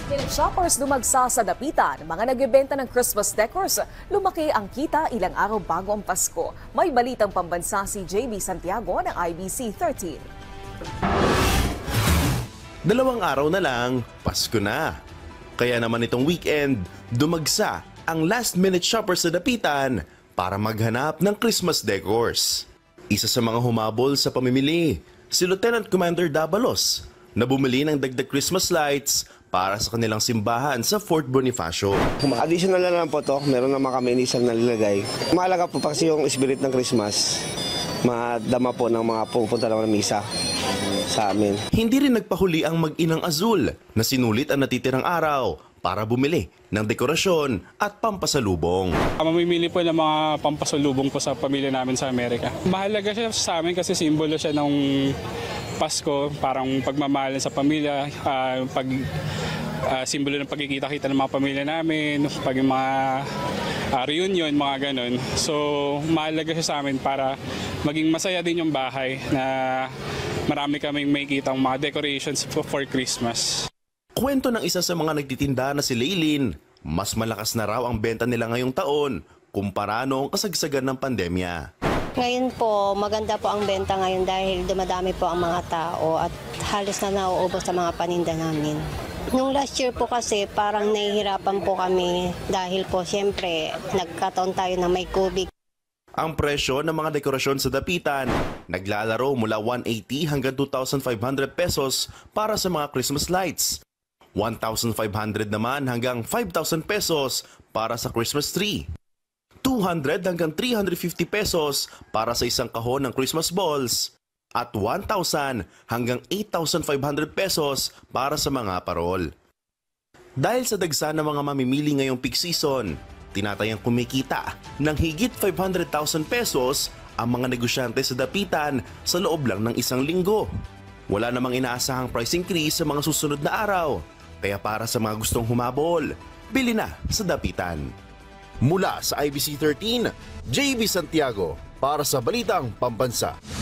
Shoppers dumagsa sa dapitan, mga nagbebenta ng Christmas decors. Lumaki ang kita ilang araw bago ang Pasko. May balitang pambansa si JB Santiago ng IBC 13. Dalawang araw na lang, Pasko na. Kaya naman itong weekend, dumagsa ang last-minute shoppers sa dapitan para maghanap ng Christmas decors. Isa sa mga humabol sa pamimili, si Lieutenant Commander Dabalos, na bumili ng dagdag Christmas lights para sa kanilang simbahan sa Fort Bonifacio. Additional na lang po to, meron naman kami initial na nilagay. Mahalaga po kasi yung spirit ng Christmas, madama po ng mga pupunta ng misa sa amin. Hindi rin nagpahuli ang mag-inang Azul na sinulit ang natitirang araw para bumili ng dekorasyon at pampasalubong. Mamimili po ng mga pampasalubong po sa pamilya namin sa Amerika. Mahalaga siya sa amin kasi simbolo siya ng Pasko, parang pagmamahal sa pamilya, simbolo ng pagkikita-kita ng mga pamilya namin, pag yung mga reunion, mga ganon. So, mahalaga siya sa amin para maging masaya din yung bahay na marami kaming may kitang mga decorations for Christmas. Kwento ng isa sa mga nagtitinda na si Leylin, mas malakas na raw ang benta nila ngayong taon kumpara noong kasagsagan ng pandemya. Ngayon po, maganda po ang benta ngayon dahil dumadami po ang mga tao at halos na nauubos sa mga paninda namin. Nung last year po kasi parang nahihirapan po kami dahil po siyempre nagkataon tayo na may COVID. Ang presyo ng mga dekorasyon sa dapitan naglalaro mula 180 hanggang 2,500 pesos para sa mga Christmas lights. 1,500 naman hanggang 5,000 pesos para sa Christmas tree. 200 hanggang 350 pesos para sa isang kahon ng Christmas balls at 1,000 hanggang 8,500 pesos para sa mga parol. Dahil sa dagsa ng mga mamimili ngayong peak season, tinatayang kumikita ng higit 500,000 pesos ang mga negosyante sa dapitan sa loob lang ng isang linggo. Wala namang inaasahang price increase sa mga susunod na araw, kaya para sa mga gustong humabol, bili na sa dapitan. Mula sa IBC 13, JB Santiago para sa Balitang Pambansa.